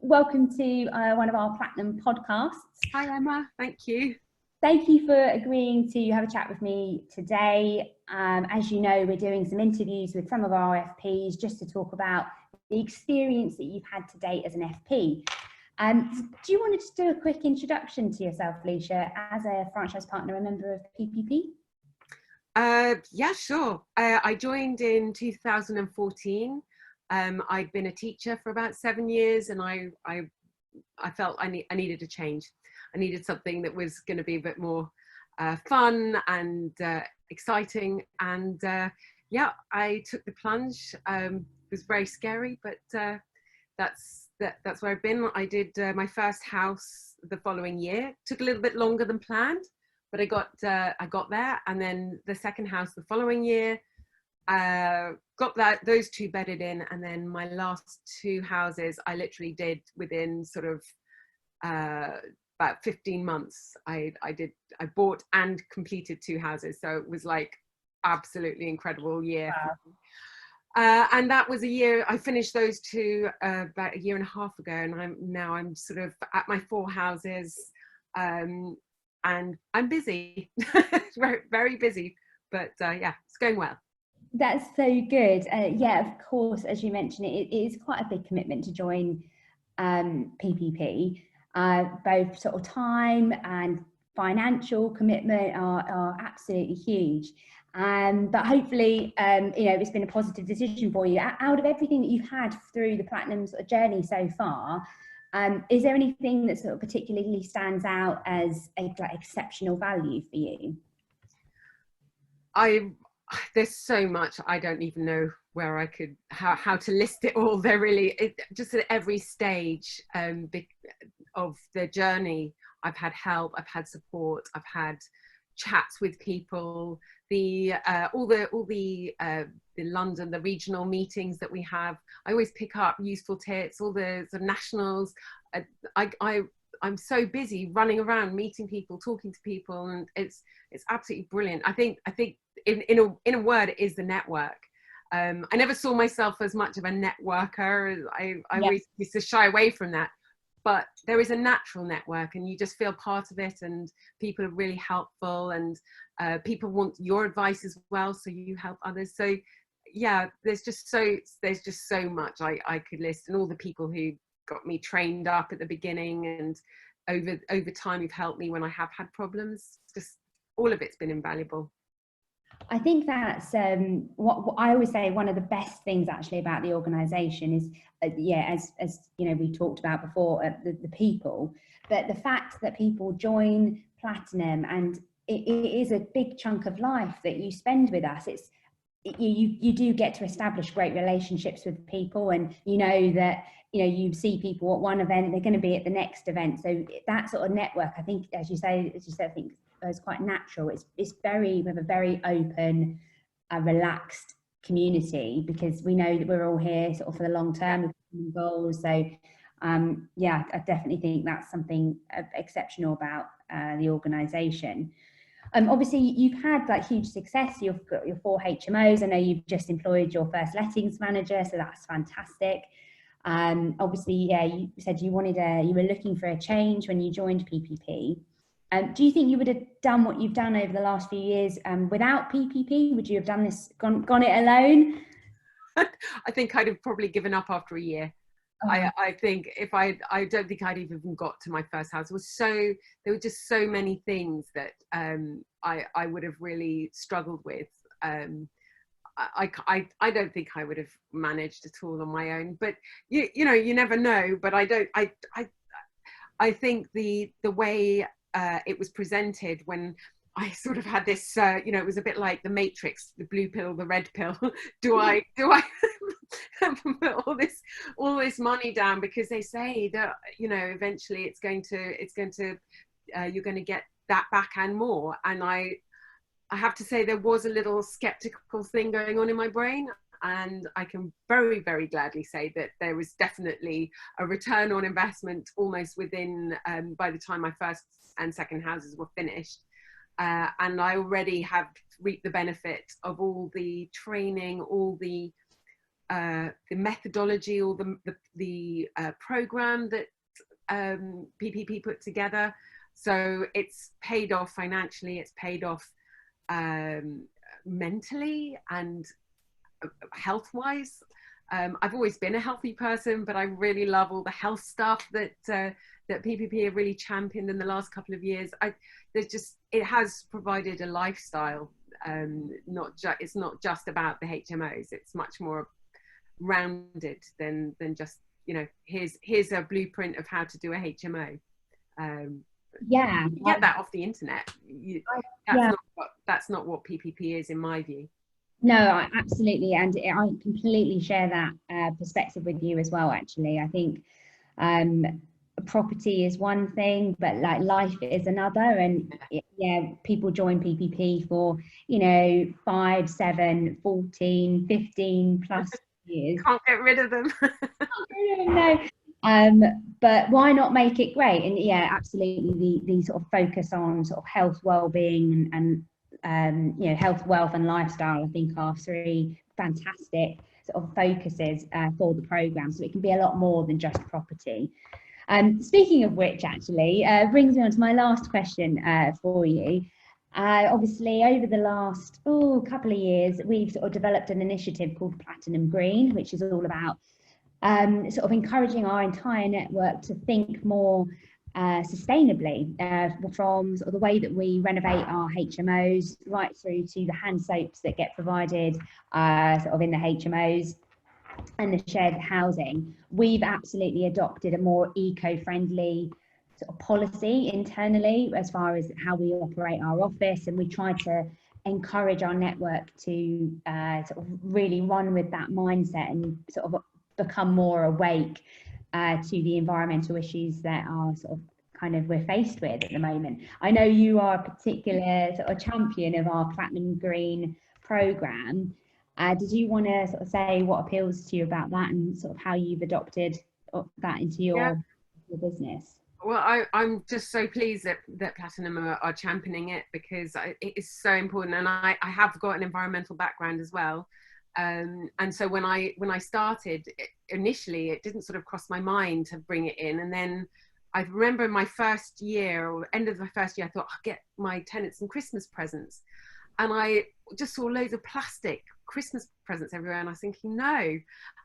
welcome to one of our Platinum podcasts. Hi Emma, thank you. Thank you for agreeing to have a chat with me today. As you know, we're doing some interviews with some of our FPs just to talk about the experience that you've had to date as an FP. Do you want to just do a quick introduction to yourself, Felicia, as a franchise partner and member of PPP? Yeah, sure. I joined in 2014. I'd been a teacher for about 7 years, and I felt I needed a change. I needed something that was going to be a bit more fun and exciting. And yeah, I took the plunge. It was very scary, but that's where I've been. I did my first house the following year. Took a little bit longer than planned, but I got there. And then the second house the following year. Got those two bedded in, and then my last two houses I literally did within sort of about 15 months. I bought and completed two houses, so it was like absolutely incredible year. Wow. And that was a year I finished those two about a year and a half ago, and I'm sort of at my 4 houses, and I'm busy. very, very busy, but yeah, it's going well. That's so good. Yeah, of course, as you mentioned, it is quite a big commitment to join PPP. Both sort of time and financial commitment are absolutely huge. But hopefully, it's been a positive decision for you. Out of everything that you've had through the Platinum journey so far, is there anything that sort of particularly stands out as a exceptional value for you? There's so much, I don't even know where I could, how to list it all. They're really, just at every stage of the journey, I've had help, I've had support, I've had chats with people, all the London, the regional meetings that we have. I always pick up useful tips, all the nationals. I'm so busy running around, meeting people, talking to people, and it's absolutely brilliant. I think in a word, it is the network. I never saw myself as much of a networker. I always used to shy away from that, but there is a natural network, and you just feel part of it, and people are really helpful, and people want your advice as well, so you help others. So yeah, there's just so much I could list, and all the people who got me trained up at the beginning, and over time you've helped me when I have had problems. Just all of it's been invaluable. I think that's what I always say. One of the best things actually about the organisation is, as you know, we talked about before, the people, but the fact that people join Platinum, and it is a big chunk of life that you spend with us. You do get to establish great relationships with people, and you know that you see people at one event, they're going to be at the next event. So that sort of network, I think, as you said, I think is quite natural. we have a very open, relaxed community, because we know that we're all here sort of for the long term with goals. So yeah, I definitely think that's something exceptional about the organisation. Obviously, you've had like huge success. You've got your 4 HMOs. I know you've just employed your first lettings manager, so that's fantastic. Obviously, yeah, you said you were looking for a change when you joined PPP. Do you think you would have done what you've done over the last few years without PPP? Would you have done this, gone it alone? I think I'd have probably given up after a year. I think I don't think I'd even got to my first house. There were just so many things that I would have really struggled with. I don't think I would have managed at all on my own, but you never know. But I think the way it was presented, when I sort of had this, it was a bit like the Matrix, the blue pill, the red pill. do I put all this money down, because they say that eventually it's going to you're going to get that back and more. And I have to say there was a little skeptical thing going on in my brain, and I can very, very gladly say that there was definitely a return on investment almost within by the time my first and second houses were finished. And I already have reaped the benefit of all the training, all the the methodology or the program that PPP put together. So it's paid off financially, it's paid off mentally and health-wise. I've always been a healthy person, but I really love all the health stuff that that PPP have really championed in the last couple of years. It has provided a lifestyle. It's not just about the HMOs. It's much more rounded than just, you know, here's a blueprint of how to do a HMO. Yeah, you get that off the internet. That's not what PPP is, in my view. No, absolutely, and I completely share that perspective with you as well. Actually, I think property is one thing, but like life is another. And yeah, people join PPP for, you know, 5, 7, 14, 15 plus years. Can't get rid of them. No. But why not make it great? And yeah, absolutely, the sort of focus on sort of health, well-being, and you know, health, wealth, and lifestyle, I think, are 3 fantastic sort of focuses for the programme. So it can be a lot more than just property. Speaking of which, actually, brings me on to my last question for you. Obviously, over the last couple of years, we've sort of developed an initiative called Platinum Green, which is all about sort of encouraging our entire network to think more sustainably, from sort of the way that we renovate our HMOs right through to the hand soaps that get provided sort of in the HMOs and the shared housing. We've absolutely adopted a more eco-friendly sort of policy internally as far as how we operate our office, and we try to encourage our network to sort of really run with that mindset and sort of become more awake to the environmental issues that are sort of kind of we're faced with at the moment. I know you are a particular sort of champion of our Platinum Green programme. Did you want to sort of say what appeals to you about that and sort of how you've adopted that into your business? Well, I'm just so pleased that Platinum are championing it, because it is so important, and I have got an environmental background as well. And so when I started, initially it didn't sort of cross my mind to bring it in, and then I remember my first year, or end of my first year, I thought I'll get my tenants some Christmas presents, and I just saw loads of plastic Christmas presents everywhere, and I was thinking no,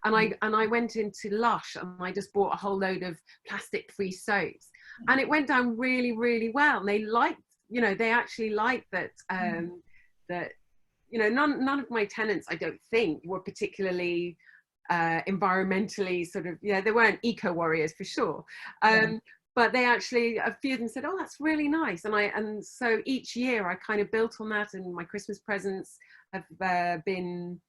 and I went into Lush and I just bought a whole load of plastic free soaps, and it went down really, really well, and they actually liked that that, you know, none of my tenants, I don't think, were particularly environmentally sort of, they weren't eco warriors for sure. But they actually, a few of them said, oh, that's really nice. And so each year I kind of built on that, and my Christmas presents have been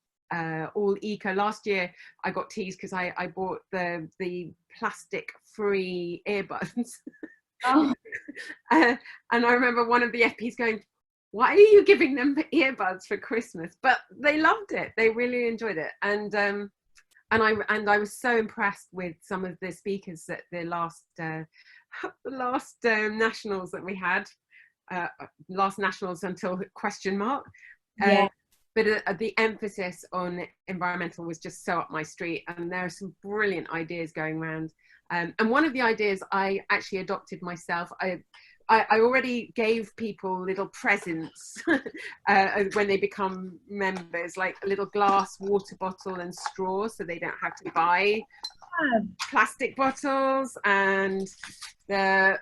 all eco. Last year I got teased because I bought the plastic free earbuds. Oh. And I remember one of the FPs going, why are you giving them earbuds for Christmas? But they loved it. They really enjoyed it. And I was so impressed with some of the speakers at the last nationals that we had, last nationals until question mark. But the emphasis on environmental was just so up my street, and there are some brilliant ideas going around. And one of the ideas I actually adopted myself. I already gave people little presents when they become members, like a little glass water bottle and straw, so they don't have to buy plastic bottles, and and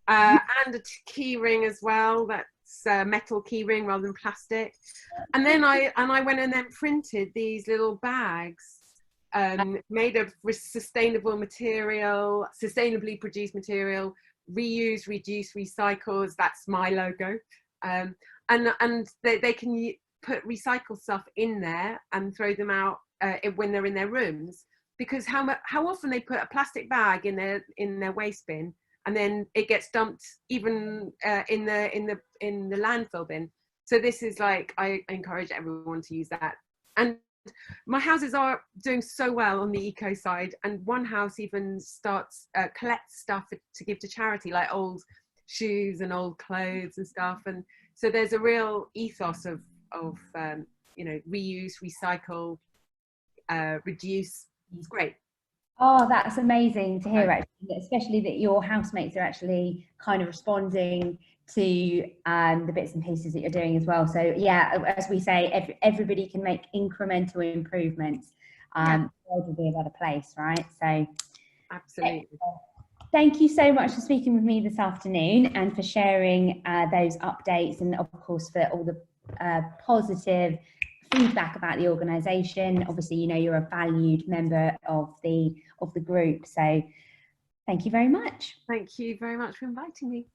a key ring as well. That's a metal key ring rather than plastic. And then I went and then printed these little bags. Made of sustainable material, sustainably produced material, reuse, reduce, recycles. That's my logo, and they can put recycled stuff in there and throw them out when they're in their rooms. Because how often they put a plastic bag in their waste bin, and then it gets dumped even in the landfill bin. So this is like, I encourage everyone to use that. And my houses are doing so well on the eco side, and one house even collects stuff to give to charity, like old shoes and old clothes and stuff. And so there's a real ethos of you know, reuse, recycle, reduce. It's great. Oh, that's amazing to hear, So, actually, especially that your housemates are actually kind of responding to the bits and pieces that you're doing as well. So yeah, as we say, everybody can make incremental improvements. yeah, The world will be a better place, right? So absolutely. thank you so much for speaking with me this afternoon and for sharing those updates, and of course for all the positive feedback about the organisation. Obviously, you know, you're a valued member of the group, so thank you very much. Thank you very much for inviting me.